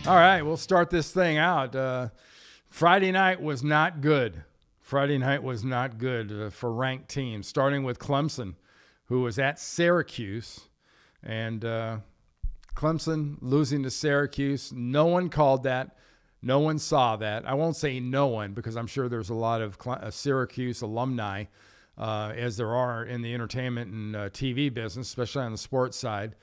All right, we'll start this thing out. Friday night was not good. Friday night was not good for ranked teams, starting with Clemson, who was at Syracuse. And Clemson losing to Syracuse. No one called that. No one saw that. I won't say no one because I'm sure there's a lot of Syracuse alumni, as there are in the entertainment and TV business, especially on the sports side,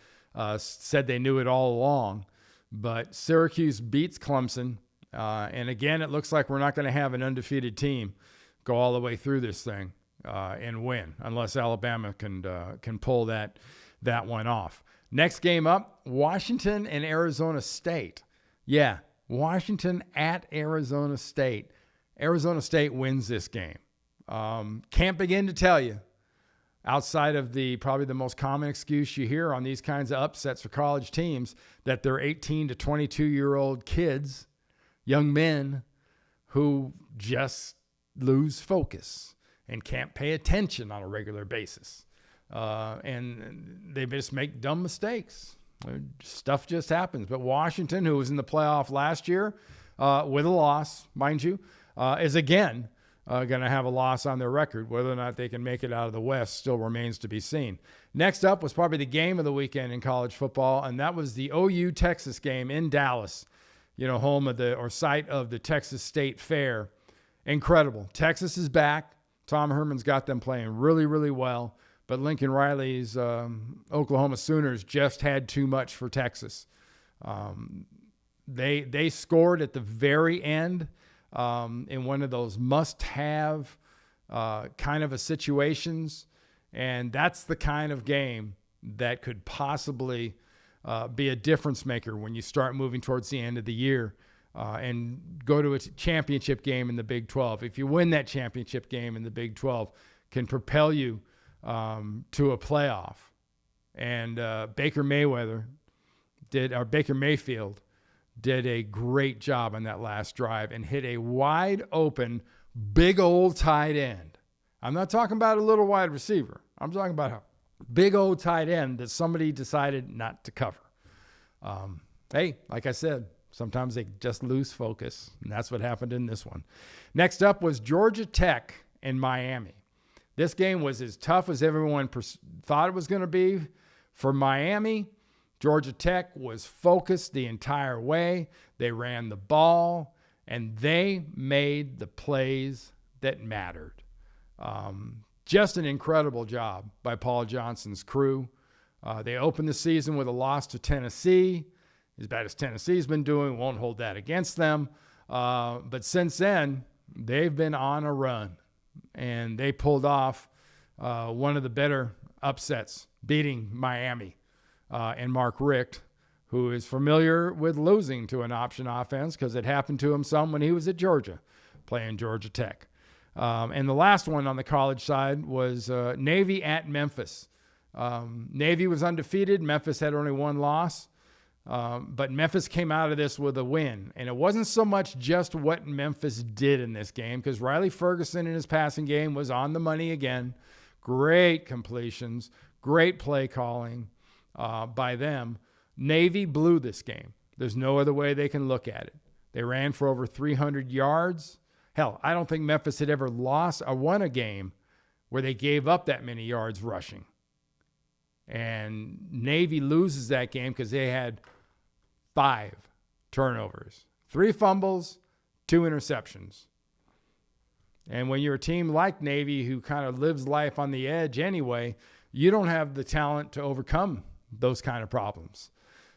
said they knew it all along. But Syracuse beats Clemson. And again, it looks like we're not going to have an undefeated team go all the way through this thing and win, unless Alabama can pull that one off. Next game up, Washington and Arizona State. Yeah, Washington at Arizona State. Arizona State wins this game. Can't begin to tell you, outside of probably the most common excuse you hear on these kinds of upsets for college teams, that they're 18 to 22-year-old kids, young men who just lose focus and can't pay attention on a regular basis. And they just make dumb mistakes. Stuff just happens. But Washington, who was in the playoff last year with a loss, mind you, is again going to have a loss on their record. Whether or not they can make it out of the West still remains to be seen. Next up was probably the game of the weekend in college football, and that was the OU-Texas game in Dallas, home of site of the Texas State Fair. Incredible. Texas is back. Tom Herman's got them playing really, really well. But Lincoln Riley's Oklahoma Sooners just had too much for Texas. They scored at the very end in one of those must-have kind of situations. And that's the kind of game that could possibly be a difference maker when you start moving towards the end of the year and go to a championship game in the Big 12. If you win that championship game in the Big 12, can propel you to a playoff. And Baker Mayfield did a great job on that last drive and hit a wide open, big old tight end. I'm not talking about a little wide receiver. I'm talking about a big old tight end that somebody decided not to cover. Hey, like I said, sometimes they just lose focus, and that's what happened in this one. Next up was Georgia Tech and Miami. This game was as tough as everyone thought it was going to be. For Miami, Georgia Tech was focused the entire way. They ran the ball, and they made the plays that mattered. Just an incredible job by Paul Johnson's crew. They opened the season with a loss to Tennessee. As bad as Tennessee's been doing, won't hold that against them. But since then, they've been on a run. And they pulled off one of the better upsets, beating Miami and Mark Richt, who is familiar with losing to an option offense because it happened to him some when he was at Georgia, playing Georgia Tech. And the last one on the college side was Navy at Memphis. Navy was undefeated. Memphis had only one loss. But Memphis came out of this with a win. And it wasn't so much just what Memphis did in this game, because Riley Ferguson in his passing game was on the money again. Great completions, great play calling by them. Navy blew this game. There's no other way they can look at it. They ran for over 300 yards. Hell, I don't think Memphis had ever lost or won a game where they gave up that many yards rushing. And Navy loses that game because they had 5 turnovers, 3 fumbles, 2 interceptions. And when you're a team like Navy, who kind of lives life on the edge anyway, you don't have the talent to overcome those kind of problems.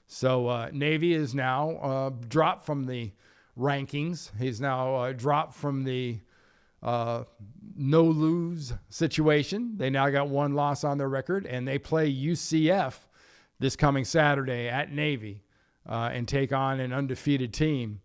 So Navy is now dropped from the rankings. He's now dropped from the no-lose situation. They now got 1 loss on their record, and they play UCF this coming Saturday at Navy and take on an undefeated team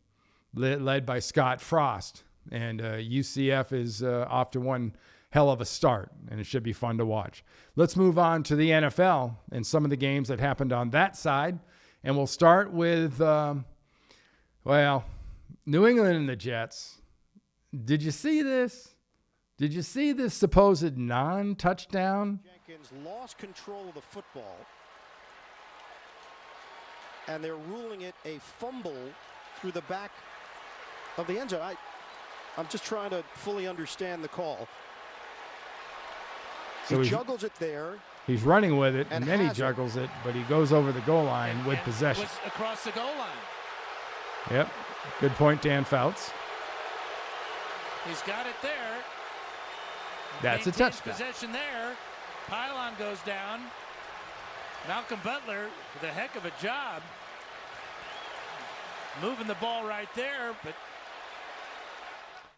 led by Scott Frost. And UCF is off to one hell of a start, and it should be fun to watch. Let's move on to the NFL and some of the games that happened on that side. And we'll start with, New England and the Jets. Did you see this? Did you see this supposed non-touchdown? Jenkins lost control of the football. and they're ruling it a fumble through the back of the end zone. I'm just trying to fully understand the call. So he juggles it there. He's running with it, and then he juggles it, but he goes over the goal line with possession. Across the goal line. Yep. Good point, Dan Fouts. He's got it there. That's a touchdown. Possession there. Pylon goes down. Malcolm Butler with a heck of a job moving the ball right there, but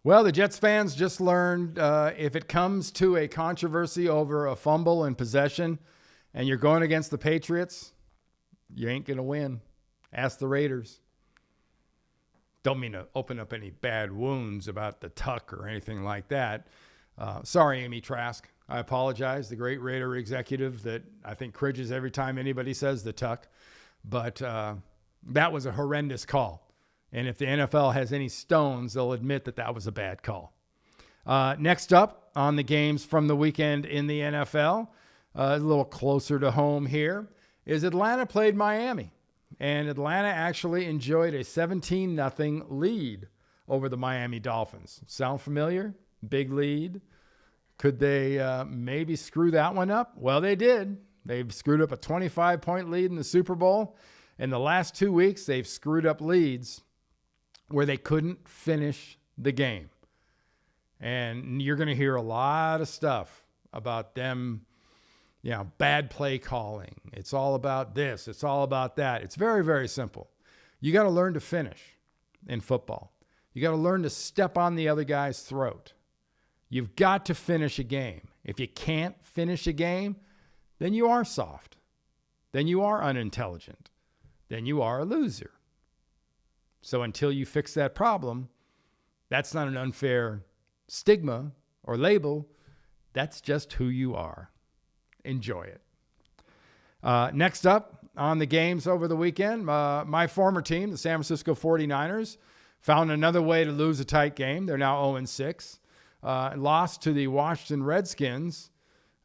well, the Jets fans just learned if it comes to a controversy over a fumble and possession and you're going against the Patriots, you ain't going to win. Ask the Raiders. Don't mean to open up any bad wounds about the tuck or anything like that. Sorry, Amy Trask. I apologize. The great Raider executive that I think cringes every time anybody says the tuck. But that was a horrendous call. And if the NFL has any stones, they'll admit that that was a bad call. Next up on the games from the weekend in the NFL, a little closer to home here, is Atlanta played Miami. And Atlanta actually enjoyed a 17-0 lead over the Miami Dolphins. Sound familiar? Big lead. Could they maybe screw that one up? Well, they did. They've screwed up a 25-point lead in the Super Bowl. In the last 2 weeks, they've screwed up leads where they couldn't finish the game. And you're going to hear a lot of stuff about them, bad play calling. It's all about this. It's all about that. It's very, very simple. You got to learn to finish in football. You got to learn to step on the other guy's throat. You've got to finish a game. If you can't finish a game, then you are soft. Then you are unintelligent. Then you are a loser. So until you fix that problem, that's not an unfair stigma or label. That's just who you are. Enjoy it. Next up on the games over the weekend, my former team, the San Francisco 49ers, found another way to lose a tight game. They're now 0-6. Lost to the Washington Redskins.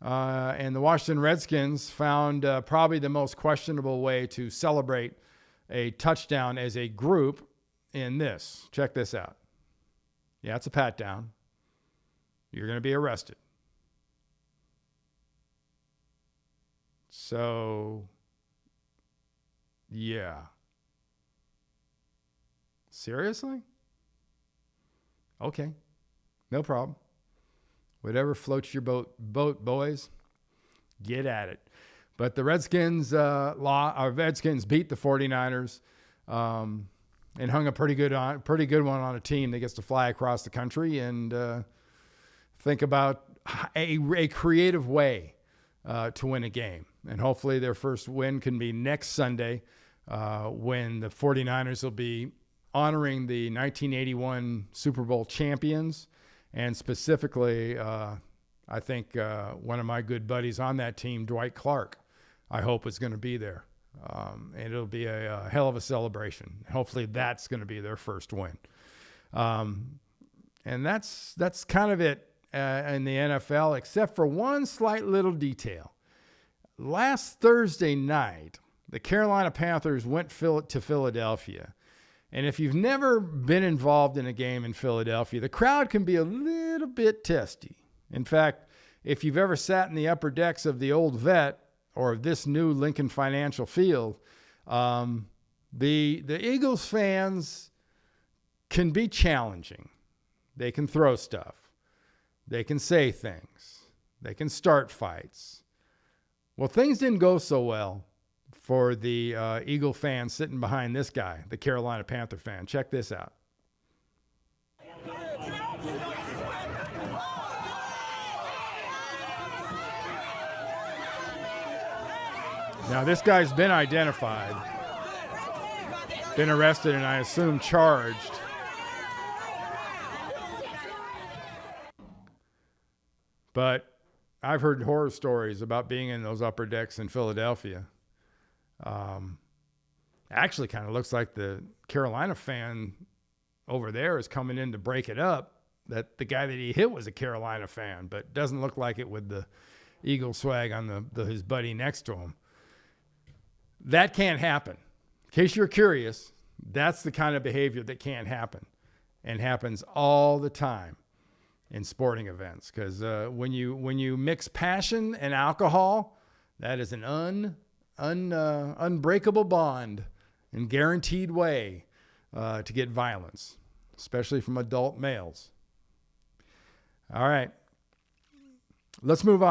And the Washington Redskins found probably the most questionable way to celebrate a touchdown as a group in this. Check this out. Yeah, it's a pat down. You're going to be arrested. So, yeah. Seriously? Okay. No problem. Whatever floats your boat, boys. Get at it. But the Redskins beat the 49ers and hung a pretty good one on a team that gets to fly across the country and think about a creative way to win a game. And hopefully their first win can be next Sunday when the 49ers will be honoring the 1981 Super Bowl champions. And specifically, I think one of my good buddies on that team, Dwight Clark, I hope is going to be there. And it'll be a hell of a celebration. Hopefully that's going to be their first win. And that's kind of it in the NFL, except for one slight little detail. Last Thursday night, the Carolina Panthers went to Philadelphia. And if you've never been involved in a game in Philadelphia, the crowd can be a little bit testy. In fact, if you've ever sat in the upper decks of the old Vet or this new Lincoln Financial Field, the Eagles fans can be challenging. They can throw stuff. They can say things. They can start fights. Well, things didn't go so well for the Eagle fan sitting behind this guy, the Carolina Panther fan. Check this out. Now, this guy's been identified, been arrested, and I assume charged. But I've heard horror stories about being in those upper decks in Philadelphia. Actually kind of looks like the Carolina fan over there is coming in to break it up, that the guy that he hit was a Carolina fan, but doesn't look like it with the Eagle swag on his buddy next to him. That can't happen. case you're curious, that's the kind of behavior that can't happen and happens all the time in sporting events. Because when you mix passion and alcohol, that is an unbreakable bond and guaranteed way to get violence, especially from adult males. All right, let's move on.